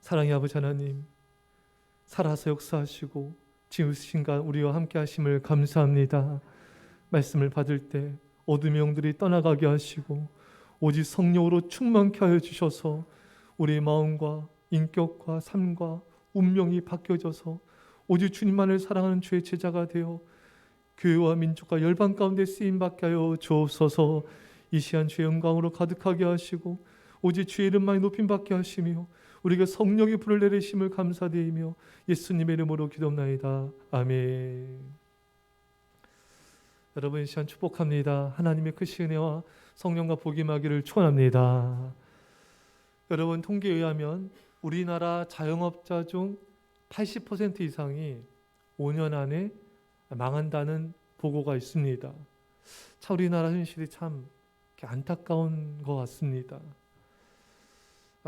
사랑의 아버지 하나님, 살아서 역사하시고 지으신 간 우리와 함께 하심을 감사합니다. 말씀을 받을 때 어둠의 영들이 떠나가게 하시고 오직 성령으로 충만케 하여 주셔서 우리의 마음과 인격과 삶과 운명이 바뀌어져서 오직 주님만을 사랑하는 주의 제자가 되어 교회와 민족과 열방 가운데 쓰임받게 하여 주옵소서. 이 시간 주의 영광으로 가득하게 하시고 오직 주의 이름만이 높임받게 하시며 우리가 성령의 불을 내리심을 감사드리며 예수님의 이름으로 기도합나이다. 아멘. 여러분, 이 시간 축복합니다. 하나님의 크신 은혜와 성령과 복이 임하기를 축원합니다. 여러분, 통계에 의하면 우리나라 자영업자 중 80% 이상이 5년 안에 망한다는 보고가 있습니다. 참 우리나라 현실이 참 안타까운 것 같습니다.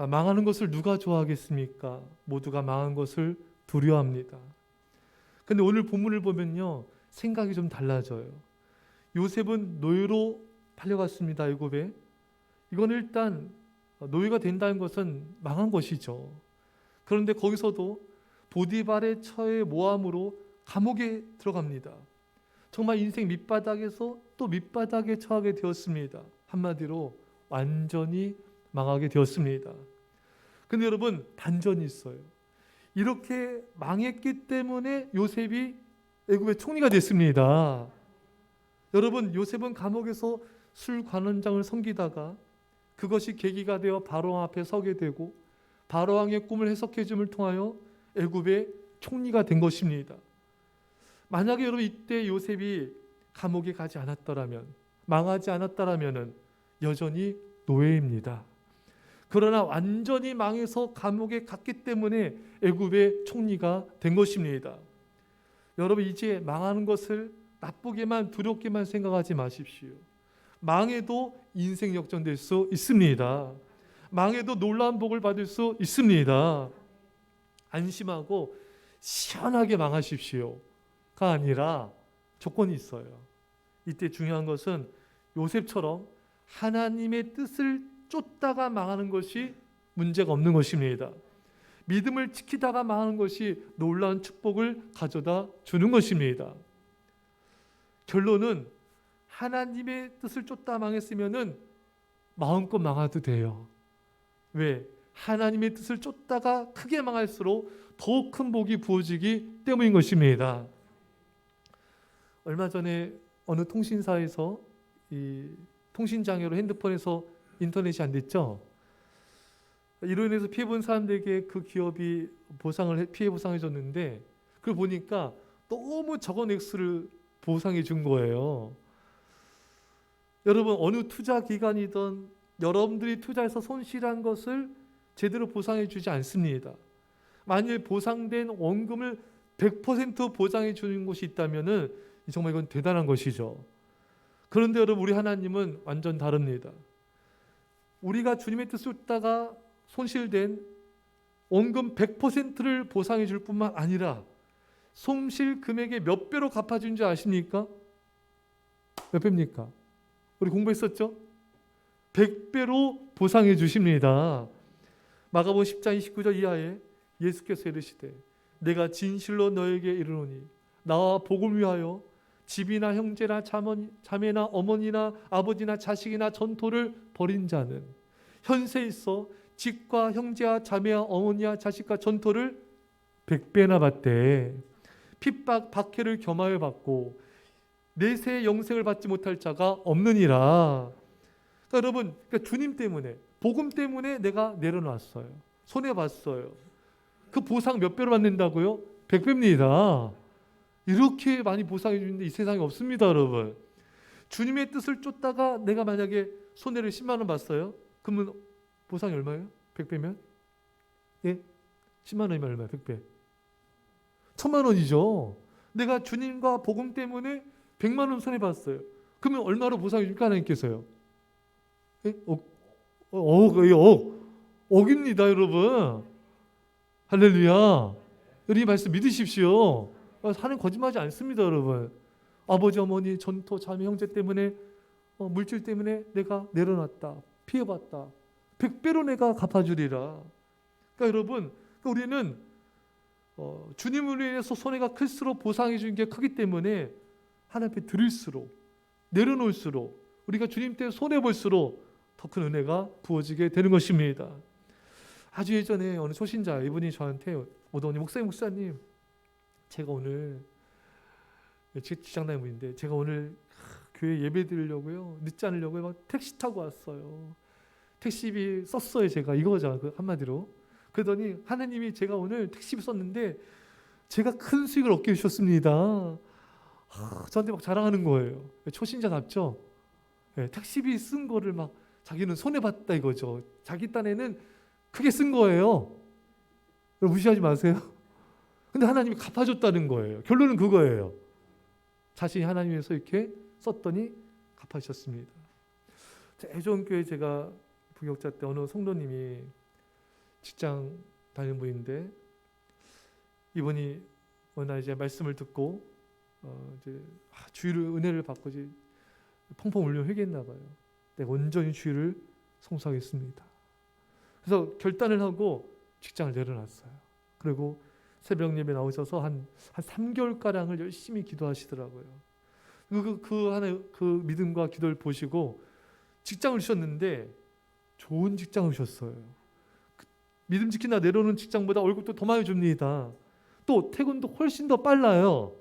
망하는 것을 누가 좋아하겠습니까? 모두가 망한 것을 두려워합니다. 근데 오늘 본문을 보면요, 생각이 좀 달라져요. 요셉은 노예로 팔려갔습니다. 애굽에. 이건 일단 노예가 된다는 것은 망한 것이죠. 그런데 거기서도 보디발의 처의 모함으로 감옥에 들어갑니다. 정말 인생 밑바닥에서 또 밑바닥에 처하게 되었습니다. 한마디로 완전히 망하게 되었습니다. 근데 여러분, 반전이 있어요. 이렇게 망했기 때문에 요셉이 애굽의 총리가 됐습니다. 여러분, 요셉은 감옥에서 술관원장을 섬기다가 그것이 계기가 되어 바로왕 앞에 서게 되고 바로왕의 꿈을 해석해 줌을 통하여 애굽의 총리가 된 것입니다. 만약에 여러분 이때 요셉이 감옥에 가지 않았더라면, 망하지 않았더라면 여전히 노예입니다. 그러나 완전히 망해서 감옥에 갔기 때문에 애굽의 총리가 된 것입니다. 여러분, 이제 망하는 것을 나쁘게만 두렵게만 생각하지 마십시오. 망해도 인생 역전될 수 있습니다. 망해도 놀라운 복을 받을 수 있습니다. 안심하고 시원하게 망하십시오가 아니라 조건이 있어요. 이때 중요한 것은 요셉처럼 하나님의 뜻을 쫓다가 망하는 것이 문제가 없는 것입니다. 믿음을 지키다가 망하는 것이 놀라운 축복을 가져다 주는 것입니다. 결론은 하나님의 뜻을 쫓다 망했으면은 마음껏 망해도 돼요. 왜? 하나님의 뜻을 쫓다가 크게 망할수록 더 큰 복이 부어지기 때문인 것입니다. 얼마 전에 어느 통신사에서 이 통신장애로 핸드폰에서 인터넷이 안 됐죠. 이로 인해서 피해본 사람들에게 그 기업이 피해 보상해 줬는데 그걸 보니까 너무 적은 액수를 보상해 준 거예요. 여러분, 어느 투자 기관이든 여러분들이 투자해서 손실한 것을 제대로 보상해 주지 않습니다. 만일 보상된 원금을 100% 보장해 주는 곳이 있다면 정말 이건 대단한 것이죠. 그런데 여러분, 우리 하나님은 완전 다릅니다. 우리가 주님의 뜻을 쫓다가 손실된 원금 100%를 보상해 줄 뿐만 아니라 손실 금액의 몇 배로 갚아준 줄 아십니까? 몇 배입니까? 우리 공부했었죠? 100배로 보상해 주십니다. 마가복음 10장 29절 이하에 예수께서 이르시되 내가 진실로 너에게 이르노니 나와 복음을 위하여 집이나 형제나 자매나 어머니나 아버지나 자식이나 전토를 벌인 자는 현세에 있어 집과 형제와 자매와 어머니와 자식과 전토를 100배나 받되 핍박 박해를 겸하여 받고 내세의 영생을 받지 못할 자가 없느니라. 그러니까 여러분, 주님 때문에, 복음 때문에 내가 내려놨어요. 손해봤어요. 그 보상 몇 배로 받는다고요? 100배입니다. 이렇게 많이 보상해 주는데 이 세상에 없습니다, 여러분. 주님의 뜻을 쫓다가 내가 만약에 손해를 10만 원 봤어요? 그러면 보상이 얼마예요? 100배면? 예? 10만 원이면 얼마예요? 100배. 1000만 원이죠. 내가 주님과 복음 때문에 100만 원 손해봤어요. 그러면 얼마로 보상해 줄까 하나님께서요? 예? 억입니다, 여러분. 할렐루야. 여러분, 이 말씀 믿으십시오. 하나님 거짓말하지 않습니다, 여러분. 아버지, 어머니, 전토, 자매, 형제 때문에 물질 때문에 내가 내려놨다, 피해봤다. 100배로 내가 갚아주리라. 그러니까 여러분, 그러니까 우리는 주님으로 인해서 손해가 클수록 보상해 주는 게 크기 때문에 하나님 앞에 드릴수록, 내려놓을수록, 우리가 주님 때 손해 볼수록 더 큰 은혜가 부어지게 되는 것입니다. 아주 예전에 어느 초신자 이분이 저한테 오더니 목사님 제가 오늘 직장 다니는 분인데 제가 오늘 교회 예배 드리려고요, 늦지 않으려고 막 택시 타고 왔어요. 택시비 썼어요. 제가 이거죠, 한마디로. 그러더니 하나님이 제가 오늘 택시비 썼는데 제가 큰 수익을 얻게 해주셨습니다. 저한테 막 자랑하는 거예요. 초신자답죠? 네, 택시비 쓴 거를 막 자기는 손해봤다 이거죠. 자기 딴에는 크게 쓴 거예요. 무시하지 마세요. 근데 하나님이 갚아줬다는 거예요. 결론은 그거예요. 자신이 하나님 위해서 이렇게 썼더니 갚아주셨습니다. 애정교회 제가 부교육자 때 어느 성도님이 직장 다니는 분인데 이분이 어느 날 이제 말씀을 듣고 이제 주의를 은혜를 받고 이제 펑펑 울려 회개했나 봐요. 내가 온전히 주의를 성수하겠습니다. 그래서 결단을 하고 직장을 내려놨어요. 그리고 새벽 예배 나오셔서 한 3개월가량을 열심히 기도하시더라고요. 그 믿음과 기도를 보시고 직장을 주셨는데 좋은 직장을 주셨어요. 믿음 지키나 내려오는 직장보다 월급도 더 많이 줍니다. 또 퇴근도 훨씬 더 빨라요.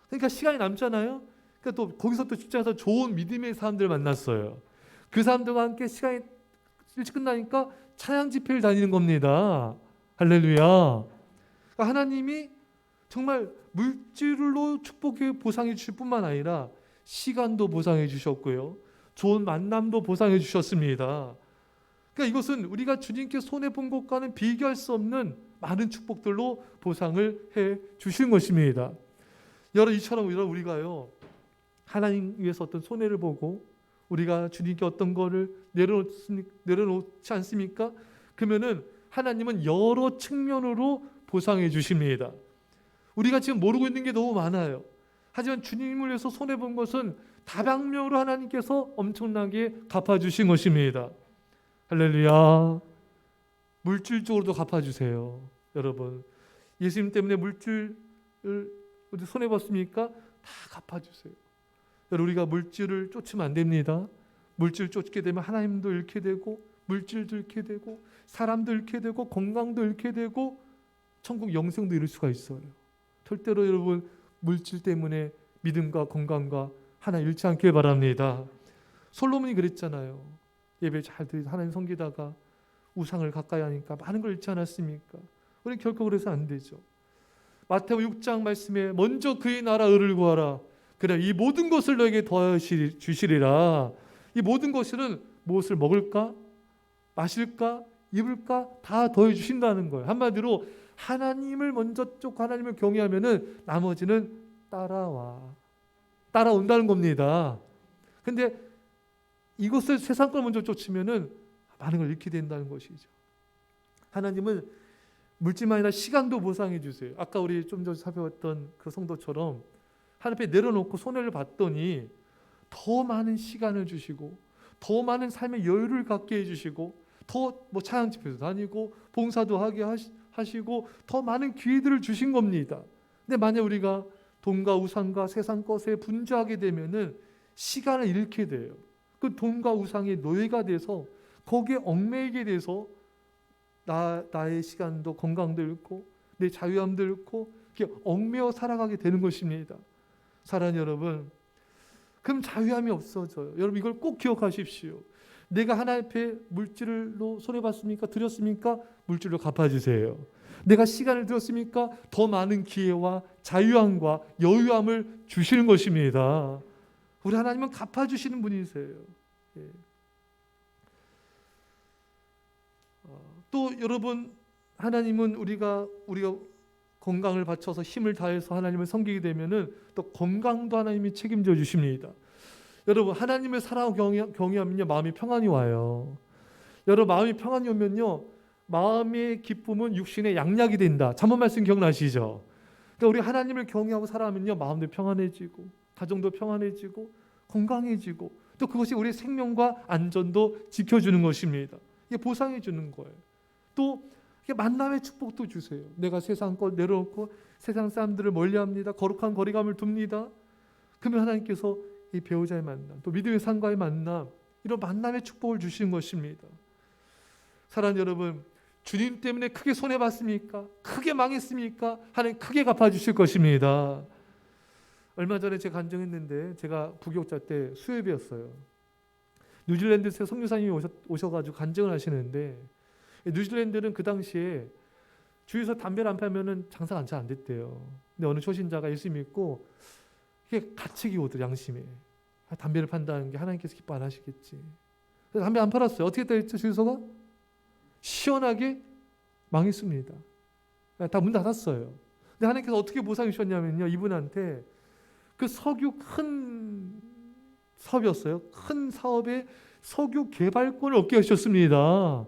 그러니까 시간이 남잖아요. 그러니까 또 거기서 또 직장에서 좋은 믿음의 사람들 만났어요. 그 사람들과 함께 시간이 일찍 끝나니까 찬양 집회를 다니는 겁니다. 할렐루야. 그러니까 하나님이 정말 물질로 축복해 보상해 주실 뿐만 아니라 시간도 보상해 주셨고요. 좋은 만남도 보상해 주셨습니다. 그러니까 이것은 우리가 주님께 손해본 것과는 비교할 수 없는 많은 축복들로 보상을 해 주신 것입니다. 이처럼 우리가요, 하나님 위해서 어떤 손해를 보고 우리가 주님께 어떤 거를 내려놓지 않습니까? 그러면은 하나님은 여러 측면으로 보상해 주십니다. 우리가 지금 모르고 있는 게 너무 많아요. 하지만 주님을 위해서 손해본 것은 다방면으로 하나님께서 엄청나게 갚아주신 것입니다. 할렐루야. 물질적으로도 갚아주세요. 여러분, 예수님 때문에 물질을 손해봤습니까? 다 갚아주세요. 여러분, 우리가 물질을 쫓으면 안 됩니다. 물질 쫓게 되면 하나님도 잃게 되고 물질도 잃게 되고 사람도 잃게 되고 건강도 잃게 되고 천국 영생도 잃을 수가 있어요. 절대로 여러분 물질 때문에 믿음과 건강과 하나 잃지 않길 바랍니다. 솔로몬이 그랬잖아요. 예배 잘 드리고 하나님 섬기다가 우상을 가까이 하니까 많은 걸 잃지 않았습니까? 우리 결코 그래서 안 되죠. 마태오 6장 말씀에 먼저 그의 나라 의를 구하라. 그래 이 모든 것을 너에게 더하여 주시리라. 이 모든 것은 무엇을 먹을까? 마실까? 입을까? 다 더해 주신다는 거예요. 한마디로 하나님을 먼저 쫓고 하나님을 경외하면은 나머지는 따라온다는 겁니다. 근데 이것을 세상 걸 먼저 쫓으면은 많은 걸 잃게 된다는 것이죠. 하나님은 물질만 아니라 시간도 보상해 주세요. 아까 우리 좀 전에 살펴봤던 그 성도처럼 하나님 앞에 내려놓고 손해를 봤더니 더 많은 시간을 주시고 더 많은 삶의 여유를 갖게 해주시고 더 찬양 집회도 다니고 봉사도 하게 하시고 더 많은 기회들을 주신 겁니다. 근데 만약 우리가 돈과 우상과 세상 것에 분주하게 되면은 시간을 잃게 돼요. 그 돈과 우상의 노예가 돼서 거기에 얽매이게 돼서 나의 시간도 건강도 잃고 내 자유함도 잃고 얽매여 살아가게 되는 것입니다. 사랑하는 여러분, 그럼 자유함이 없어져요. 여러분 이걸 꼭 기억하십시오. 내가 하나님 앞에 물질로 손해봤습니까? 드렸습니까? 물질로 갚아주세요. 내가 시간을 들였습니까? 더 많은 기회와 자유함과 여유함을 주시는 것입니다. 우리 하나님은 갚아주시는 분이세요. 예. 또 여러분, 하나님은 우리가 건강을 바쳐서 힘을 다해서 하나님을 섬기게 되면은 또 건강도 하나님이 책임져 주십니다. 여러분, 하나님을 사랑하고 경외하면요 마음이 평안이 와요. 여러분, 마음이 평안이 오면요 마음의 기쁨은 육신의 양약이 된다. 잠언 말씀 기억나시죠? 그러니까 우리 하나님을 경외하고 살아가면요 마음도 평안해지고 가정도 평안해지고 건강해지고 또 그것이 우리의 생명과 안전도 지켜주는 것입니다. 이게 보상해 주는 거예요. 또 만남의 축복도 주세요. 내가 세상 것 내려놓고 세상 사람들을 멀리합니다. 거룩한 거리감을 둡니다. 그러면 하나님께서 이 배우자의 만남, 또 믿음의 상과의 만남, 이런 만남의 축복을 주신 것입니다. 사랑하는 여러분, 주님 때문에 크게 손해봤습니까? 크게 망했습니까? 하나님 크게 갚아주실 것입니다. 얼마 전에 제가 간증했는데, 제가 부교육자 때 수요예배였어요. 뉴질랜드에서 선교사님이 오셔가지고 간증을 하시는데, 뉴질랜드는 그 당시에 주위에서 담배를 안 팔면은 장사가 잘 안 됐대요. 근데 어느 초신자가 예수 믿고 이게 가책이 오더라, 양심에. 담배를 판다는 게 하나님께서 기뻐 안 하시겠지. 그래서 담배 안 팔았어요. 어떻게 됐죠, 주유소가? 시원하게 망했습니다. 다 문 닫았어요. 근데 하나님께서 어떻게 보상해 주셨냐면요, 이분한테 그 석유 큰 사업이었어요. 큰 사업에 석유 개발권을 얻게 하셨습니다.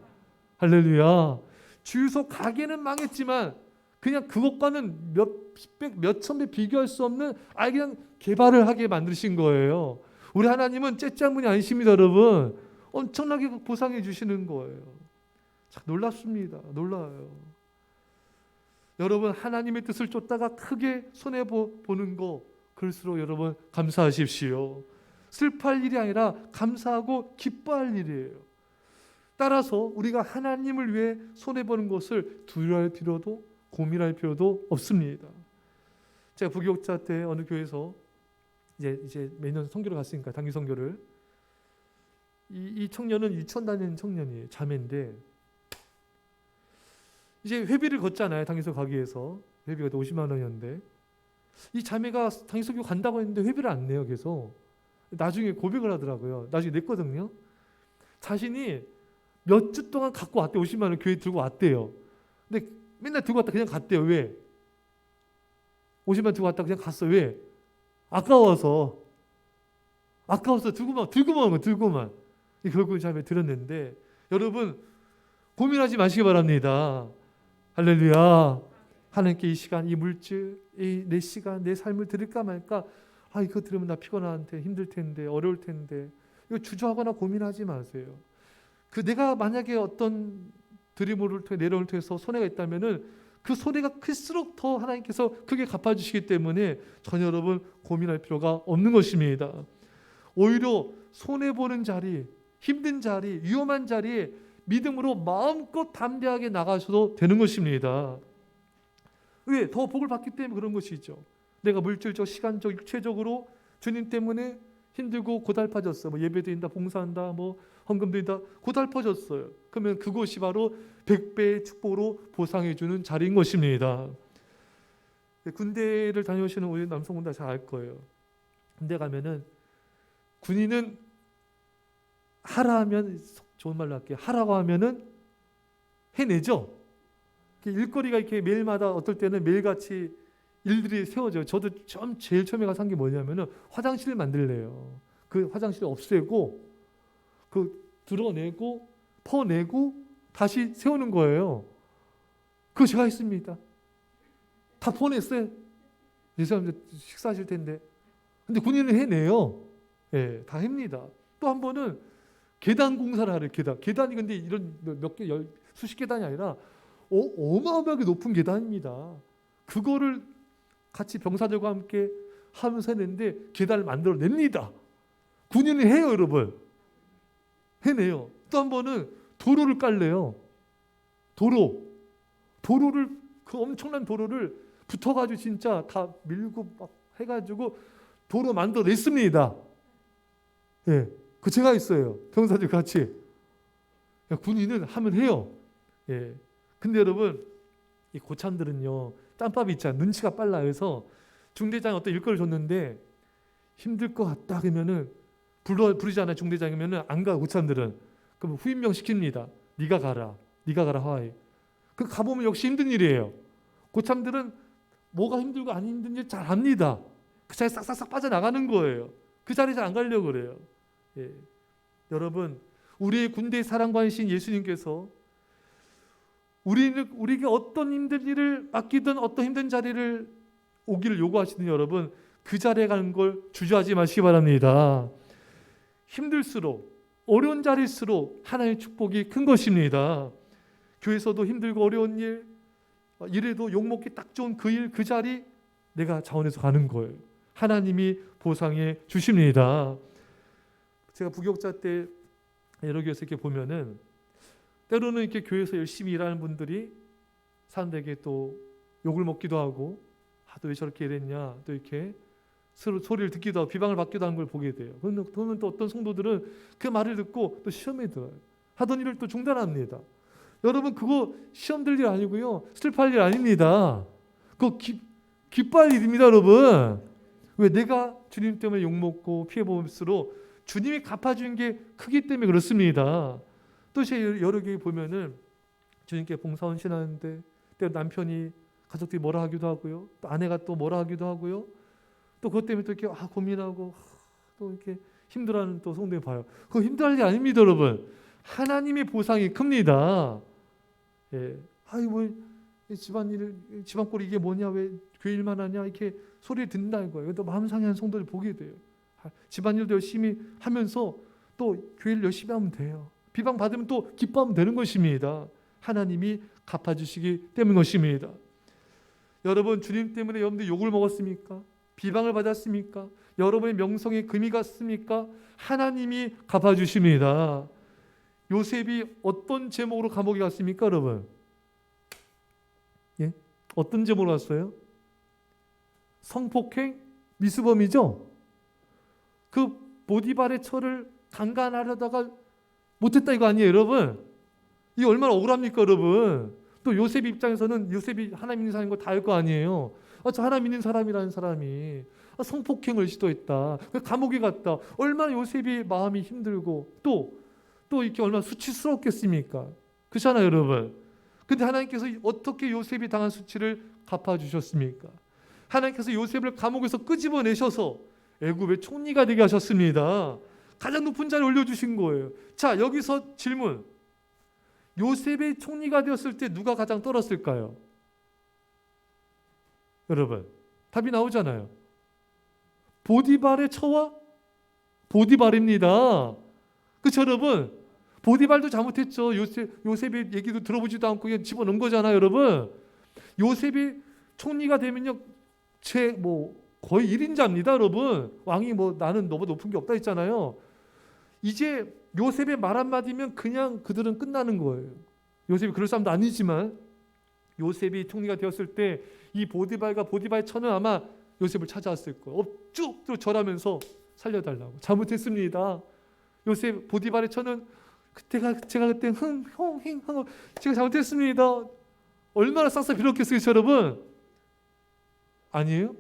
할렐루야. 주유소 가게는 망했지만 그냥 그것과는 몇천 배 비교할 수 없는 그냥 개발을 하게 만드신 거예요. 우리 하나님은 째짱분이 아니십니다, 여러분. 엄청나게 보상해 주시는 거예요. 참 놀랍습니다. 놀라워요. 여러분, 하나님의 뜻을 쫓다가 크게 손해보는 거, 그럴수록 여러분 감사하십시오. 슬퍼할 일이 아니라 감사하고 기뻐할 일이에요. 따라서 우리가 하나님을 위해 손해보는 것을 두려워할 필요도 고민할 필요도 없습니다. 제가 부교육자 때 어느 교회에서 이제 매년 선교를 갔으니까, 단기 선교를, 이 청년은 유치원 다니는 청년이에요. 자매인데 이제 회비를 걷잖아요. 단기선교 가기 위해서 회비가 50만 원이었는데, 이 자매가 단기선교 간다고 했는데 회비를 안 내요. 계속. 나중에 고백을 하더라고요. 나중에 냈거든요. 자신이 몇 주 동안 갖고 왔대요. 50만 원 교회 들고 왔대요. 근데 맨날 들고 왔다 그냥 갔대요. 왜? 50만 원 들고 왔다 그냥 갔어. 왜? 아까워서 들고만. 결국 자매 들었는데, 여러분 고민하지 마시기 바랍니다. 할렐루야. 하나님께 이 시간, 이 물질, 내 시간, 내 삶을 드릴까 말까? 이거 들으면 나 피곤한데, 힘들 텐데, 어려울 텐데, 이거 주저하거나 고민하지 마세요. 내가 만약에 어떤 드림을 통해 내려올 통해서 손해가 있다면은 그 손해가 클수록 더 하나님께서 크게 갚아주시기 때문에 전혀 여러분 고민할 필요가 없는 것입니다. 오히려 손해보는 자리, 힘든 자리, 위험한 자리에 믿음으로 마음껏 담대하게 나가셔도 되는 것입니다. 왜? 더 복을 받기 때문에 그런 것이죠. 내가 물질적, 시간적, 육체적으로 주님 때문에 힘들고 고달파졌어. 예배 드린다, 봉사한다, 헌금 드린다, 고달파졌어요. 그러면 그것이 바로 100배의 축복으로 보상해 주는 자리인 것입니다. 군대를 다녀오시는 우리 남성분들 잘 알 거예요. 군대 가면은 군인은 하라 하면, 좋은 말로 할게요, 하라고 하면은 해내죠. 일거리가 이렇게 매일마다 어떨 때는 매일같이 일들이 세워져요. 저도 제일 처음에 가서 한 게 뭐냐면은 화장실을 만들래요. 그 화장실을 없애고 드러내고 퍼내고 다시 세우는 거예요. 그거 제가 했습니다. 다 퍼냈어요. 이 사람들 식사하실 텐데. 근데 군인은 해내요. 예, 다 합니다. 또 한 번은 계단 공사를 하래요. 계단이 근데 이런 수십 계단이 아니라 어마어마하게 높은 계단입니다. 그거를 같이 병사들과 함께 하면서 했는데 계단을 만들어냅니다. 군인은 해요, 여러분. 해내요. 또 한 번은 도로를 깔래요. 도로를, 그 엄청난 도로를 붙어가지고 진짜 다 밀고 막 해가지고 도로 만들어냈습니다. 예, 그 제가 있어요. 병사들 같이. 군인은 하면 해요. 예. 근데 여러분, 이 고참들은요, 짬밥이 있잖아요. 눈치가 빨라요. 그래서 중대장이 어떤 일거리를 줬는데 힘들 것 같다 그러면은 부르잖아요. 중대장이면은 안 가. 고참들은. 그럼 후임명 시킵니다. 네가 가라 하와이. 그 가보면 역시 힘든 일이에요. 고참들은 뭐가 힘들고 안 힘든지 잘 압니다. 그 자리에 싹싹싹 빠져나가는 거예요. 그 자리에 잘 안 가려고 그래요. 예. 여러분, 우리의 군대의 사랑관이신 예수님께서 우리에게 어떤 힘든 일을 맡기든 어떤 힘든 자리를 오기를 요구하시는 여러분, 그 자리에 가는 걸 주저하지 마시기 바랍니다. 힘들수록, 어려운 자리일수록 하나님의 축복이 큰 것입니다. 교회에서도 힘들고 어려운 일, 일에도 욕먹기 딱 좋은 그 일, 그 자리 내가 자원해서 가는 거예요. 하나님이 보상해 주십니다. 제가 부교육자 때 여러 교회에서 이렇게 보면은 때로는 이렇게 교회에서 열심히 일하는 분들이 사람들에게 또 욕을 먹기도 하고, 또 왜 저렇게 일했냐, 또 이렇게 소리를 듣기도 하고 비방을 받기도 하는 걸 보게 돼요. 그러면 또 어떤 성도들은 그 말을 듣고 또 시험에 들어요. 하던 일을 또 중단합니다. 여러분, 그거 시험 들 일 아니고요, 슬퍼할 일 아닙니다. 그거 기뻐할 일입니다, 여러분. 왜? 내가 주님 때문에 욕먹고 피해볼수록 주님이 갚아주는 게 크기 때문에 그렇습니다. 또 여러 교회 보면은 주님께 봉사원 신하는데 또 남편이, 가족들이 뭐라 하기도 하고요, 또 아내가 또 뭐라 하기도 하고요, 또 그것 때문에 또 이렇게 고민하고 또 이렇게 힘들어하는 또 성도들 봐요. 그거 힘들어할 일 아닙니다, 여러분. 하나님의 보상이 큽니다. 예. 뭐 집안 꼴이 이게 뭐냐, 왜 교회 일만 하냐, 이렇게 소리를 듣는다는 거예요. 또 마음 상해하는 성도들 보게 돼요. 집안일도 열심히 하면서 또 교회를 열심히 하면 돼요. 비방 받으면 또 기뻐하면 되는 것입니다. 하나님이 갚아주시기 때문인 것입니다. 여러분, 주님 때문에 여러분들 욕을 먹었습니까? 비방을 받았습니까? 여러분의 명성에 금이 갔습니까? 하나님이 갚아주십니다. 요셉이 어떤 제목으로 감옥에 갔습니까, 여러분? 예? 어떤 제목으로 갔어요? 성폭행 미수범이죠? 그 보디발의 처를 강간하려다가 못했다 이거 아니에요, 여러분? 이게 얼마나 억울합니까, 여러분? 또 요셉 입장에서는 요셉이 하나님 있는 사람인 거 다 알 거 아니에요. 저 하나님 있는 사람이라는 사람이 성폭행을 시도했다, 감옥에 갔다. 얼마나 요셉이 마음이 힘들고 또 이렇게 얼마나 수치스럽겠습니까? 그렇잖아요, 여러분. 근데 하나님께서 어떻게 요셉이 당한 수치를 갚아주셨습니까? 하나님께서 요셉을 감옥에서 끄집어내셔서 애굽의 총리가 되게 하셨습니다. 가장 높은 자리에 올려주신 거예요. 자, 여기서 질문. 요셉의 총리가 되었을 때 누가 가장 떨었을까요? 여러분, 답이 나오잖아요. 보디발의 처와 보디발입니다. 그렇죠, 여러분? 보디발도 잘못했죠. 요셉의 얘기도 들어보지도 않고 그냥 집어넣은 거잖아요, 여러분. 요셉이 총리가 되면요, 거의 1인자입니다, 여러분. 왕이 나는 너보다 높은 게 없다 했잖아요. 이제 요셉의 말 한마디면 그냥 그들은 끝나는 거예요. 요셉이 그럴 사람도 아니지만 요셉이 총리가 되었을 때 이 보디발과 보디발의 처는 아마 요셉을 찾아왔을 거예요. 쭉 절하면서 살려달라고. 잘못했습니다. 요셉 보디발의 처는 제가 그때 제가 잘못했습니다. 얼마나 싹싹 빌었겠어요, 여러분? 아니에요?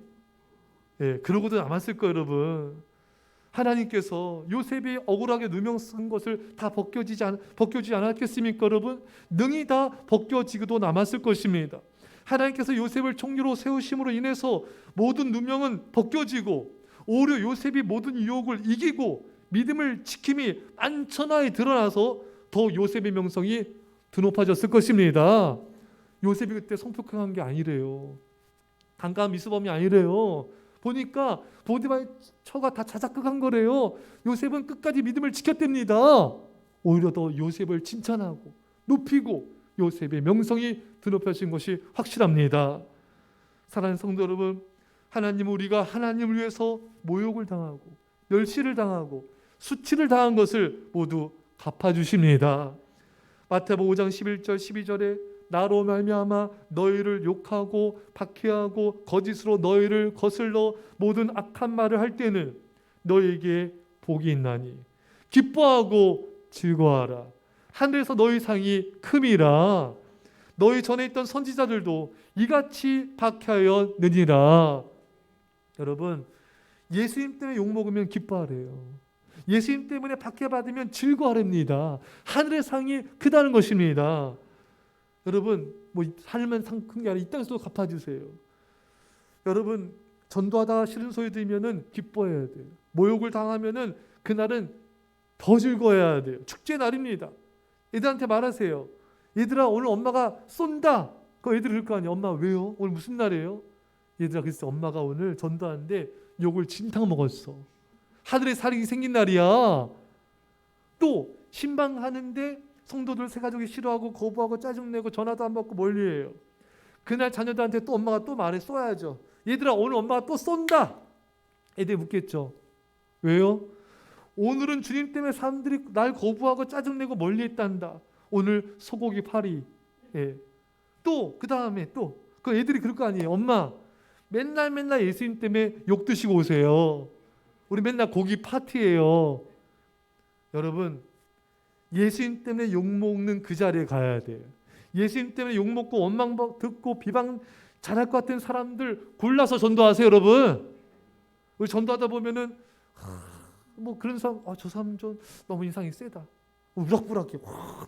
예, 그러고도 남았을 거예요, 여러분. 하나님께서 요셉이 억울하게 누명 쓴 것을 다 벗겨지지 않았겠습니까, 여러분? 능히 다 벗겨지고도 남았을 것입니다. 하나님께서 요셉을 총리로 세우심으로 인해서 모든 누명은 벗겨지고 오히려 요셉이 모든 유혹을 이기고 믿음을 지킴이 만천하에 드러나서 더 요셉의 명성이 드높아졌을 것입니다. 요셉이 그때 성폭행한 게 아니래요. 강간 미수범이 아니래요. 보니까 보디발의 처가 다 자작극한 거래요. 요셉은 끝까지 믿음을 지켰답니다. 오히려 더 요셉을 칭찬하고 높이고 요셉의 명성이 드높여진 것이 확실합니다. 사랑하는 성도 여러분, 하나님은 우리가 하나님을 위해서 모욕을 당하고 멸시를 당하고 수치를 당한 것을 모두 갚아주십니다. 마태복음 5장 11절 12절에 나로 말미암아 너희를 욕하고 박해하고 거짓으로 너희를 거슬러 모든 악한 말을 할 때는 너희에게 복이 있나니 기뻐하고 즐거워하라. 하늘에서 너희 상이 큼이라. 너희 전에 있던 선지자들도 이같이 박해하였느니라. 여러분, 예수님 때문에 욕먹으면 기뻐하래요. 예수님 때문에 박해받으면 즐거워합니다. 하늘의 상이 크다는 것입니다. 여러분, 하늘만 상 큰 게 아니라 이 땅에서도 갚아주세요. 여러분, 전도하다가 싫은 소리 들으면은 기뻐해야 돼요. 모욕을 당하면은 그날은 더 즐거워해야 돼요. 축제 날입니다. 애들한테 말하세요. 얘들아, 오늘 엄마가 쏜다. 그 애들이 그럴 거 아니에요. 엄마 왜요? 오늘 무슨 날이에요? 얘들아, 그래서 엄마가 오늘 전도하는데 욕을 진탕 먹었어. 하늘에 살인이 생긴 날이야. 또 신방하는데 성도들 새 가족이 싫어하고 거부하고 짜증내고 전화도 안 받고 멀리해요. 그날 자녀들한테 또 엄마가 또 말해 쏘야죠. 얘들아 오늘 엄마가 또 쏜다. 애들이 묻겠죠. 왜요? 오늘은 주님 때문에 사람들이 날 거부하고 짜증내고 멀리했단다. 오늘 소고기 파리. 예. 또 그 다음에 또 그 애들이 그럴 거 아니에요. 엄마 맨날 예수님 때문에 욕 드시고 오세요. 우리 맨날 고기 파티예요. 여러분 예수님 때문에 욕먹는 그 자리에 가야 돼요. 예수님 때문에 욕먹고 원망 듣고 비방 잘할 것 같은 사람들 골라서 전도하세요. 여러분 우리 전도하다 보면은 뭐 그런 사람 저 사람 좀 너무 인상이 세다. 우락부락해.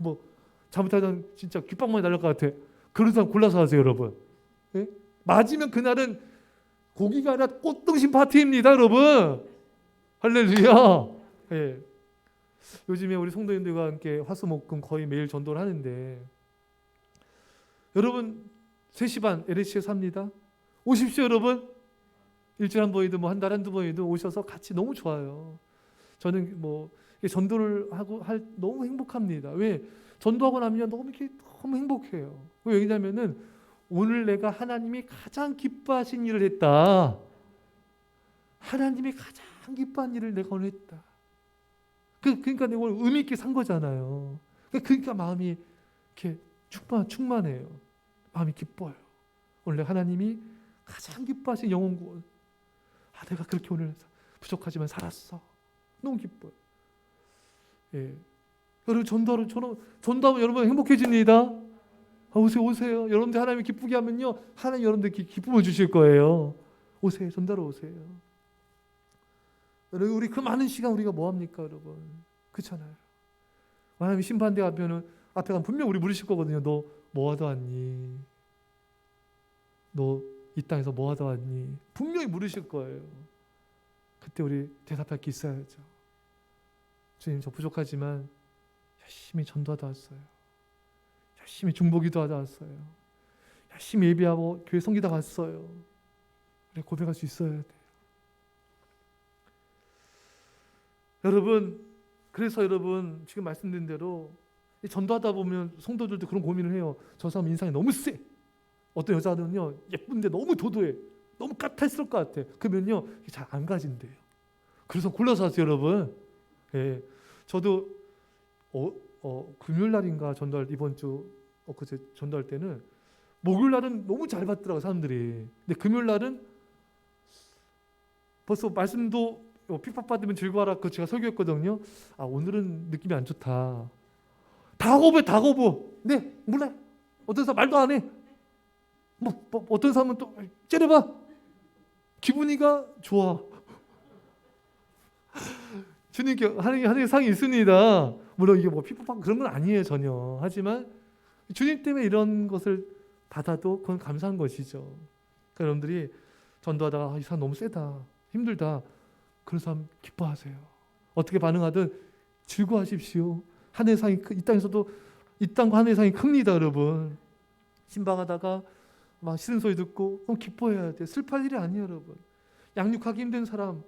뭐 잘못하면 진짜 귓방망이 날릴 것 같아. 그런 사람 골라서 하세요. 여러분 예? 맞으면 그날은 고기가 아니라 꽃등심 파티입니다. 여러분 할렐루야. 예. 요즘에 우리 성도님들과 함께 화수목금 거의 매일 전도를 하는데 여러분 3시 반 LH에 삽니다. 오십시오. 여러분 일주일에 한 번이든 뭐 한 달에 한두 번이든 오셔서 같이 너무 좋아요. 저는 뭐 전도를 하고 너무 행복합니다. 왜? 전도하고 나면 너무 행복해요. 왜냐면은 오늘 내가 하나님이 가장 기뻐하신 일을 했다. 하나님이 가장 기뻐한 일을 내가 오늘 했다. 그러니까 내가 오늘 의미 있게 산 거잖아요. 그러니까 마음이 이렇게 충만해요. 마음이 기뻐요. 원래 하나님이 가장 기뻐하신 영혼 구원. 내가 그렇게 오늘 부족하지만 살았어. 너무 기뻐요. 예. 여러분 전도하면 여러분 행복해집니다. 오세요. 여러분들 하나님이 기쁘게 하면요, 하나님 여러분들 기쁨을 주실 거예요. 오세요. 전도하러 오세요. 여러분 우리 그 많은 시간 우리가 뭐 합니까, 여러분? 그렇잖아요. 하나님 심판대 앞에 가면 분명 우리 물으실 거거든요. 너 뭐 하다 왔니? 너 이 땅에서 뭐 하다 왔니? 분명히 물으실 거예요. 그때 우리 대답할 게 있어야죠. 주님 저 부족하지만 열심히 전도하다 왔어요. 열심히 중보기도 하다 왔어요. 열심히 예배하고 교회 섬기다 갔어요. 그래 고백할 수 있어야 돼요. 여러분 그래서 여러분 지금 말씀드린 대로 전도하다 보면 성도들도 그런 고민을 해요. 저 사람 인상이 너무 세. 어떤 여자는요 예쁜데 너무 도도해. 너무 까탈스러울 것 같아. 그러면요 잘 안 가진대요. 그래서 골라서 하세요. 여러분. 예, 저도 금요일 날인가 전도할 이번 주 그제 전도할 때는 목요일 날은 너무 잘 받더라고 사람들이. 근데 금요일 날은 벌써 말씀도 핍박받으면 즐거워라 그 제가 설교했거든요. 오늘은 느낌이 안 좋다. 다 거부. 네 몰라. 어떤 사람 말도 안 해. 뭐 어떤 사람은 또 째려봐. 기분이가 좋아. 주님께 하나님의 상이 있습니다. 물론 이게 뭐 핍박 그런 건 아니에요 전혀. 하지만 주님 때문에 이런 것을 받아도 그건 감사한 것이죠. 그러니까 여러분들이 전도하다가 이 사람 너무 세다, 힘들다. 그런 사람 기뻐하세요. 어떻게 반응하든 즐거워하십시오. 하늘의 상이 이 땅에서도 이 땅과 하늘의 상이 큽니다, 여러분. 신방하다가 막 싫은 소리 듣고 너무 기뻐해야 돼. 슬퍼할 일이 아니에요, 여러분. 양육하기 힘든 사람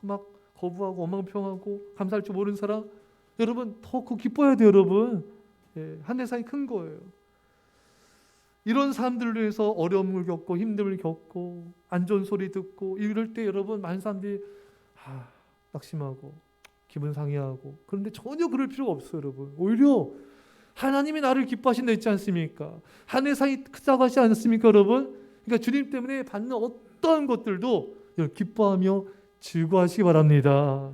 막 거부하고 원망평하고 감사할 줄 모르는 사람 여러분 더 기뻐해야 돼요, 여러분. 예, 하늘의 상이 큰 거예요. 이런 사람들을 위해서 어려움을 겪고 힘듦을 겪고 안 좋은 소리 듣고 이럴 때 여러분 많은 사람들이 낙심하고 기분 상해하고 그런데 전혀 그럴 필요가 없어요, 여러분. 오히려 하나님이 나를 기뻐하신다 했지 않습니까? 하늘의 상이 크다고 하지 않습니까, 여러분? 그러니까 주님 때문에 받는 어떤 것들도 기뻐하며 즐거워하시기 바랍니다.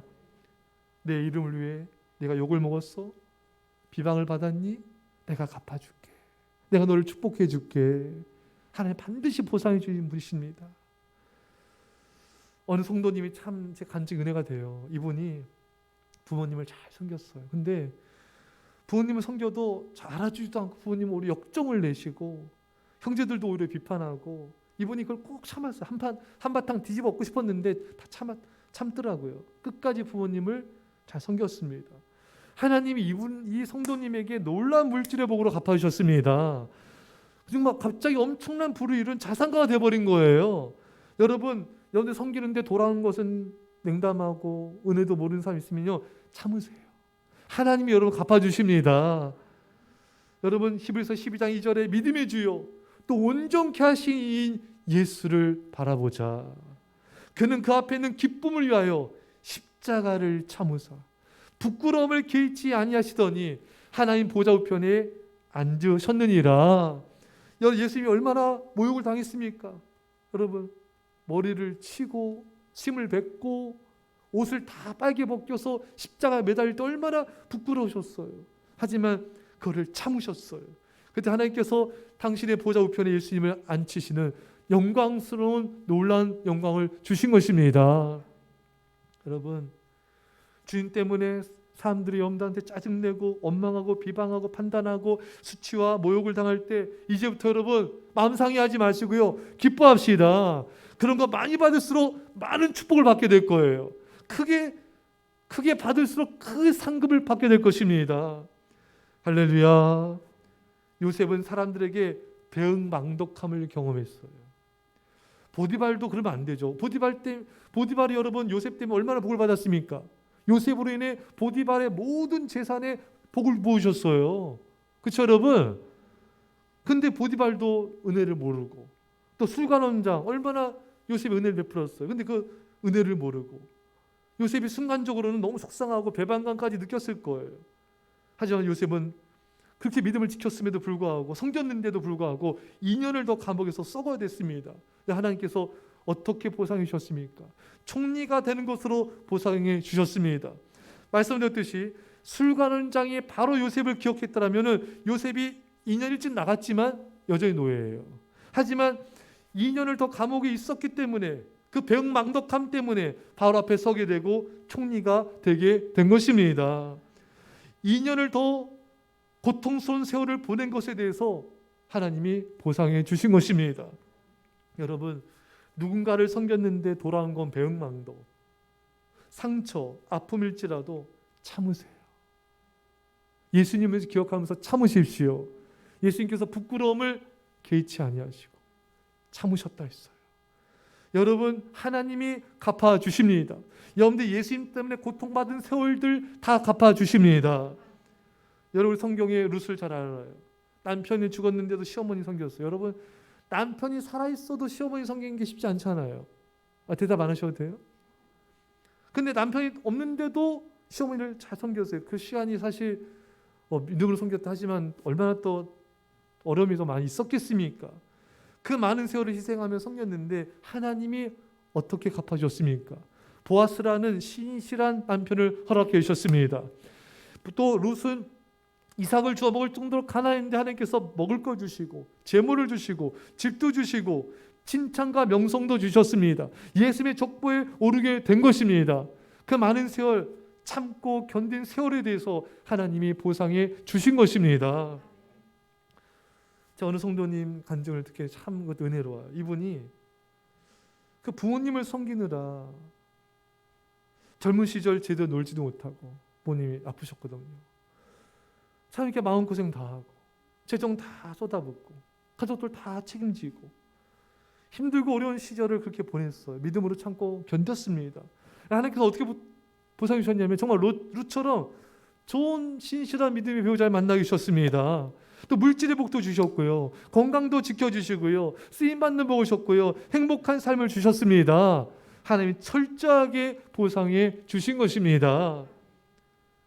내 이름을 위해 내가 욕을 먹었어? 비방을 받았니? 내가 갚아줄게. 내가 너를 축복해 줄게. 하나님 반드시 보상해 주신 분이십니다. 어느 성도님이 참 제 간증 은혜가 돼요. 이분이 부모님을 잘 섬겼어요. 근데 부모님을 섬겨도 잘 알아주지도 않고 부모님은 오히려 역정을 내시고 형제들도 오히려 비판하고 이분이 그걸 꼭 참았어요. 한바탕 뒤집어 엎고 싶었는데 다 참더라고요. 끝까지 부모님을 잘 섬겼습니다. 하나님이 이 성도님에게 놀라운 물질의 복으로 갚아주셨습니다. 정말 갑자기 엄청난 부를 이룬 자산가가 되어버린 거예요. 여러분들 섬기는데 돌아오는 것은 냉담하고 은혜도 모르는 사람 있으면요 참으세요. 하나님이 여러분 갚아주십니다. 여러분 히브리서 12장 2절에 믿음의 주요 또 온전케 하신 이인 예수를 바라보자. 그는 그 앞에 있는 기쁨을 위하여 십자가를 참으사 부끄러움을 개의치 아니하시더니 하나님 보좌 우편에 앉으셨느니라. 예수님이 얼마나 모욕을 당했습니까? 여러분 머리를 치고 침을 뱉고 옷을 다 빨개 벗겨서 십자가에 매달릴 때 얼마나 부끄러우셨어요. 하지만 그거를 참으셨어요. 그때 하나님께서 당신의 보좌 우편에 예수님을 앉히시는 영광스러운 놀라운 영광을 주신 것입니다. 여러분 주님 때문에 사람들이 여러분들한테 짜증내고 원망하고 비방하고 판단하고 수치와 모욕을 당할 때 이제부터 여러분 마음 상해하지 마시고요. 기뻐합시다. 그런 거 많이 받을수록 많은 축복을 받게 될 거예요. 크게 받을수록 큰 상급을 받게 될 것입니다. 할렐루야. 요셉은 사람들에게 배은망덕함을 경험했어요. 보디발도 그러면 안 되죠. 보디발이 여러분 요셉 때문에 얼마나 복을 받았습니까? 요셉으로 인해 보디발의 모든 재산에 복을 부으셨어요. 그렇죠 여러분? 근데 보디발도 은혜를 모르고 또 술관원장 얼마나 요셉이 은혜를 베풀었어요. 근데 그 은혜를 모르고 요셉이 순간적으로는 너무 속상하고 배반감까지 느꼈을 거예요. 하지만 요셉은 그렇게 믿음을 지켰음에도 불구하고 섬겼는데도 불구하고 2년을 더 감옥에서 썩어야 됐습니다. 하나님께서 어떻게 보상해 주셨습니까? 총리가 되는 것으로 보상해 주셨습니다. 말씀드렸듯이 술관원장이 바로 요셉을 기억했더라면 요셉이 2년 일찍 나갔지만 여전히 노예예요. 하지만 2년을 더 감옥에 있었기 때문에 그 배은망덕함 때문에 바로 앞에 서게 되고 총리가 되게 된 것입니다. 2년을 더 고통스러운 세월을 보낸 것에 대해서 하나님이 보상해 주신 것입니다. 여러분 누군가를 섬겼는데 돌아온 건 배은망덕, 상처, 아픔일지라도 참으세요. 예수님을 기억하면서 참으십시오. 예수님께서 부끄러움을 개의치 아니하시고 참으셨다 했어요. 여러분 하나님이 갚아주십니다. 여러분들 예수님 때문에 고통받은 세월들 다 갚아주십니다. 여러분 성경에 룻을 잘 알아요. 남편이 죽었는데도 시어머니 섬겼어요. 여러분 남편이 살아있어도 시어머니 섬기는 게 쉽지 않잖아요. 대답 안 하셔도 돼요? 근데 남편이 없는데도 시어머니를 잘 섬겼어요. 그 시간이 사실 믿음으로 섬겼다 하지만 얼마나 또 어려움이 더 많이 있었겠습니까? 그 많은 세월을 희생하며 섬겼는데 하나님이 어떻게 갚아주셨습니까? 보아스라는 신실한 남편을 허락해 주셨습니다. 또 룻은 이삭을 주워 먹을 정도로 가난했는데 하나님께서 먹을 거 주시고 재물을 주시고 집도 주시고 칭찬과 명성도 주셨습니다. 예수님의 족보에 오르게 된 것입니다. 그 많은 세월 참고 견딘 세월에 대해서 하나님이 보상해 주신 것입니다. 어느 성도님 간증을 듣게 참 은혜로워요. 이분이 그 부모님을 섬기느라 젊은 시절 제대로 놀지도 못하고 부모님이 아프셨거든요. 참 이렇게 마음고생 다 하고 재정 다 쏟아붓고 가족들 다 책임지고 힘들고 어려운 시절을 그렇게 보냈어요. 믿음으로 참고 견뎠습니다. 하나님께서 어떻게 보상해 주셨냐면 정말 룻처럼 좋은 신실한 믿음의 배우자를 만나게 주셨습니다. 또 물질의 복도 주셨고요. 건강도 지켜주시고요. 쓰임받는 복을 주셨고요. 행복한 삶을 주셨습니다. 하나님이 철저하게 보상해 주신 것입니다.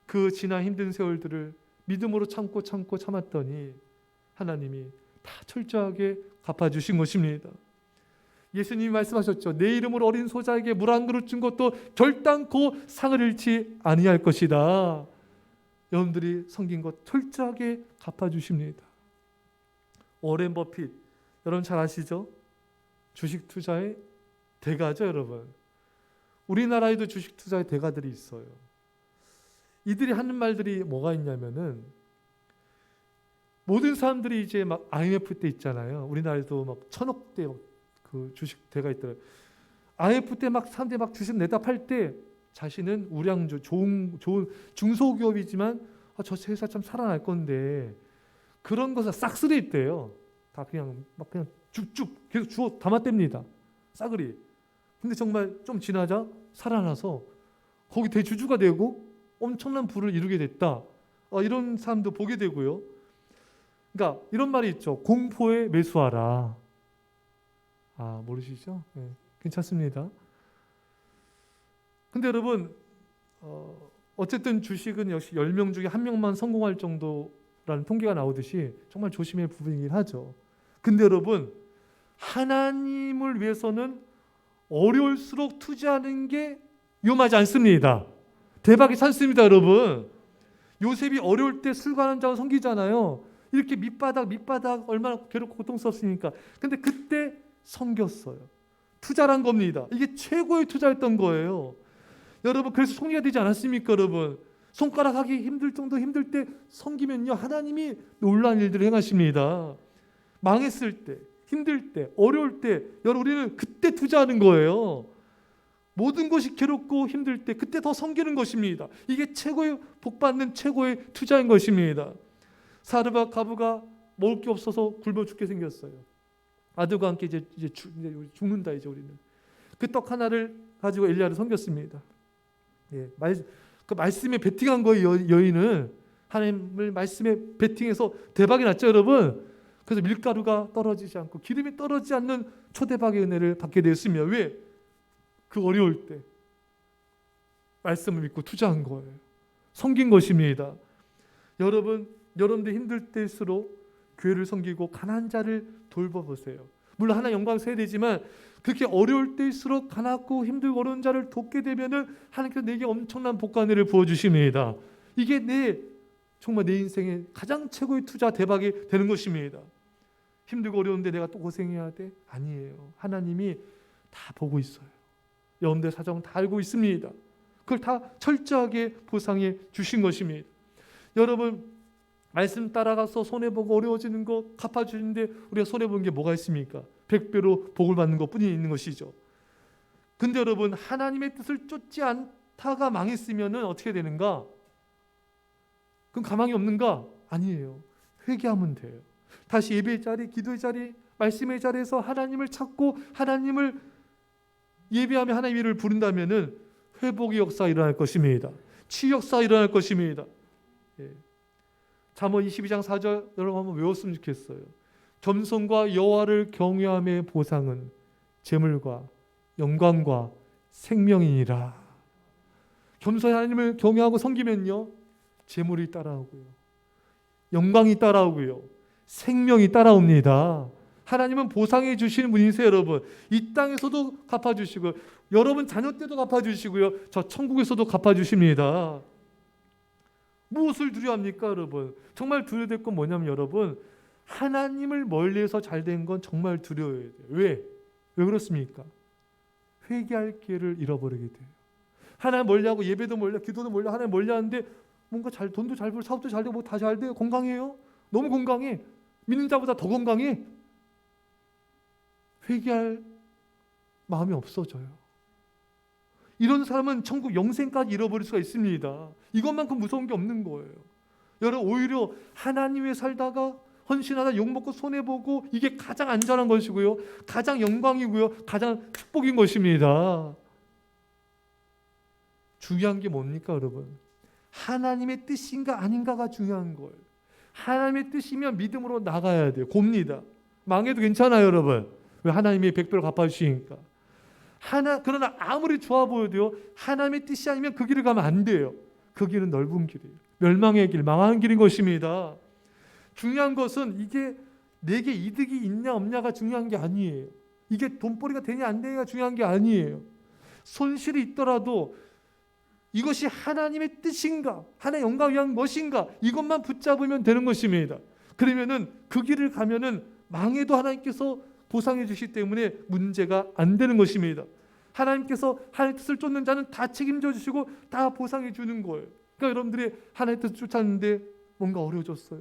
그 지난 힘든 세월들을 믿음으로 참았더니 하나님이 다 철저하게 갚아주신 것입니다. 예수님이 말씀하셨죠. 내 이름으로 어린 소자에게 물 한 그릇 준 것도 결단코 상을 잃지 아니할 것이다. 여러분들이 섬긴 것 철저하게 갚아주십니다. 워렌 버핏 여러분 잘 아시죠? 주식 투자의 대가죠 여러분. 우리나라에도 주식 투자의 대가들이 있어요. 이들이 하는 말들이 뭐가 있냐면은 모든 사람들이 이제 막 IMF 때 있잖아요. 우리나라에도 막 1,000억대 그 주식 대가 있더라고요. IMF 때 막 사람들이 막 주식 내다 팔 때 자신은 우량주 좋은 중소기업이지만 저 회사 참 살아날 건데 그런 것을 싹쓸이 있대요. 다 그냥 쭉쭉 계속 주워 담아댑니다. 싸그리. 근데 정말 좀 지나자 살아나서 거기 대주주가 되고 엄청난 부를 이루게 됐다. 이런 사람도 보게 되고요. 그러니까 이런 말이 있죠. 공포에 매수하라. 아, 모르시죠? 네, 괜찮습니다. 근데 여러분, 어쨌든 주식은 역시 10명 중에 1명만 성공할 정도라는 통계가 나오듯이 정말 조심해야 할 부분이긴 하죠. 근데 여러분, 하나님을 위해서는 어려울수록 투자하는 게 위험하지 않습니다. 대박이 찬습니다, 여러분. 요셉이 어려울 때 술관한 자와 섬기잖아요. 이렇게 밑바닥 얼마나 괴롭고 고통스럽습니까? 근데 그때 섬겼어요. 투자란 겁니다. 이게 최고의 투자였던 거예요. 여러분, 그래서 승리가 되지 않았습니까, 여러분? 손가락 하기 힘들 정도 힘들 때 섬기면요, 하나님이 놀라운 일들을 행하십니다. 망했을 때, 힘들 때, 어려울 때, 여러분, 우리는 그때 투자하는 거예요. 모든 것이 괴롭고 힘들 때 그때 더 섬기는 것입니다. 이게 최고의 복받는 최고의 투자인 것입니다. 사르밧 가부가 먹을 게 없어서 굶어 죽게 생겼어요. 아들과 함께 이제 죽는다 이제 우리는. 그 떡 하나를 가지고 엘리야를 섬겼습니다. 예, 그 말씀에 베팅한 거예요. 여인은 하나님을 말씀에 베팅해서 대박이 났죠, 여러분. 그래서 밀가루가 떨어지지 않고 기름이 떨어지지 않는 초대박의 은혜를 받게 되었으며, 왜? 그 어려울 때 말씀을 믿고 투자한 거예요. 섬긴 것입니다. 여러분들 힘들 때일수록 교회를 섬기고 가난한 자를 돌봐보세요. 물론 하나님 영광 세야 되지만 그렇게 어려울 때일수록 가난하고 힘들고 어려운 자를 돕게 되면은 하나님께서 내게 엄청난 복과 은혜를 부어주십니다. 이게 정말 내 인생의 가장 최고의 투자 대박이 되는 것입니다. 힘들고 어려운데 내가 또 고생해야 돼? 아니에요. 하나님이 다 보고 있어요. 여러분들 사정 다 알고 있습니다. 그걸 다 철저하게 보상해 주신 것입니다. 여러분, 말씀 따라가서 손해보고 어려워지는 거 갚아주는데 우리가 손해본 게 뭐가 있습니까? 100배로 복을 받는 것뿐이 있는 것이죠. 근데 여러분, 하나님의 뜻을 쫓지 않다가 망했으면 어떻게 되는가? 그럼 가망이 없는가? 아니에요. 회개하면 돼요. 다시 예배의 자리, 기도의 자리, 말씀의 자리에서 하나님을 찾고 하나님을 예배하며 하나님의 이름을 부른다면은 회복의 역사가 일어날 것입니다. 치유 역사가 일어날 것입니다. 예. 잠언 22장 4절 여러분 한번 외웠으면 좋겠어요. 겸손과 여호와를 경외함의 보상은 재물과 영광과 생명이니라. 겸손히 하나님을 경외하고 섬기면요, 재물이 따라오고요, 영광이 따라오고요, 생명이 따라옵니다. 하나님은 보상해 주시는 분이세요, 여러분. 이 땅에서도 갚아주시고, 여러분 자녀 때도 갚아주시고요, 저 천국에서도 갚아주십니다. 무엇을 두려워합니까, 여러분? 정말 두려워야 될 건 뭐냐면, 여러분, 하나님을 멀리해서 잘된 건 정말 두려워해야 돼요. 왜 그렇습니까? 회개할 기회를 잃어버리게 돼요. 하나님 멀리하고 예배도 멀리, 기도도 멀리, 하나님 멀리하는데 뭔가 돈도 잘 벌고 사업도 잘 되고 뭐 다 잘 돼요. 건강해요. 너무 건강해. 믿는 자보다 더 건강해. 회개할 마음이 없어져요. 이런 사람은 천국 영생까지 잃어버릴 수가 있습니다. 이것만큼 무서운 게 없는 거예요. 여러분, 오히려 하나님 위해 살다가 헌신하다 욕먹고 손해보고 이게 가장 안전한 것이고요, 가장 영광이고요, 가장 축복인 것입니다. 중요한 게 뭡니까, 여러분? 하나님의 뜻인가 아닌가가 중요한 거예요. 하나님의 뜻이면 믿음으로 나가야 돼요. 곱니다. 망해도 괜찮아요, 여러분. 왜? 하나님이 100배로 갚아주시니까. 그러나 아무리 좋아 보여도요, 하나님의 뜻이 아니면 그 길을 가면 안 돼요. 그 길은 넓은 길이에요. 멸망의 길, 망하는 길인 것입니다. 중요한 것은 이게 내게 이득이 있냐 없냐가 중요한 게 아니에요. 이게 돈벌이가 되냐 안 되냐가 중요한 게 아니에요. 손실이 있더라도 이것이 하나님의 뜻인가, 하나님의 영광을 위한 것인가, 이것만 붙잡으면 되는 것입니다. 그러면은 그 길을 가면은 망해도 하나님께서 보상해 주시기 때문에 문제가 안 되는 것입니다. 하나님께서 하나님의 뜻을 쫓는 자는 다 책임져 주시고 다 보상해 주는 거예요. 그러니까 여러분들이 하나님의 뜻을 쫓았는데 뭔가 어려워졌어요.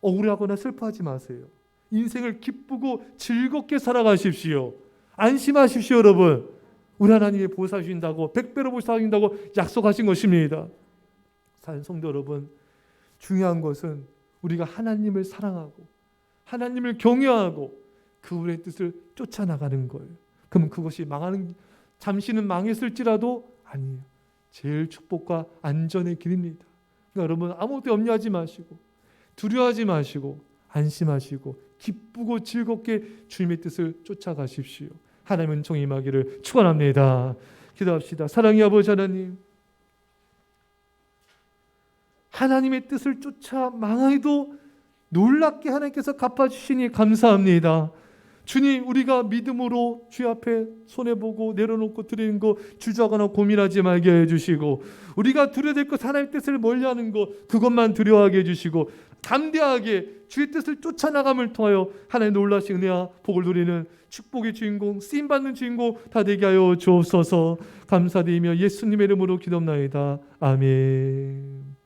억울하거나 슬퍼하지 마세요. 인생을 기쁘고 즐겁게 살아가십시오. 안심하십시오, 여러분. 우리 하나님이 보살해 주신다고, 100배로 보살해 주신다고 약속하신 것입니다. 사는 성도 여러분, 중요한 것은 우리가 하나님을 사랑하고 하나님을 경외하고 그분의 뜻을 쫓아나가는 거예요. 그러면 그것이 잠시는 망했을지라도 아니에요. 제일 축복과 안전의 길입니다. 그러니까 여러분, 아무것도 염려하지 마시고 두려워하지 마시고 안심하시고 기쁘고 즐겁게 주님의 뜻을 쫓아가십시오. 하나님은 총임하기를 축원합니다. 기도합시다. 사랑의 아버지 하나님, 하나님의 뜻을 쫓아 망하여도 놀랍게 하나님께서 갚아주시니 감사합니다. 주님, 우리가 믿음으로 주 앞에 손해보고 내려놓고 드리는 거 주저하거나 고민하지 말게 해주시고, 우리가 드려야 될 것, 하나님의 뜻을 멀리하는 것, 그것만 두려워하게 해주시고, 담대하게 주의 뜻을 쫓아나감을 통하여 하나님 놀라신 은혜와 복을 누리는 축복의 주인공, 쓰임받는 주인공 다 되게 하여 주옵소서. 감사드리며 예수님의 이름으로 기도합나이다. 아멘.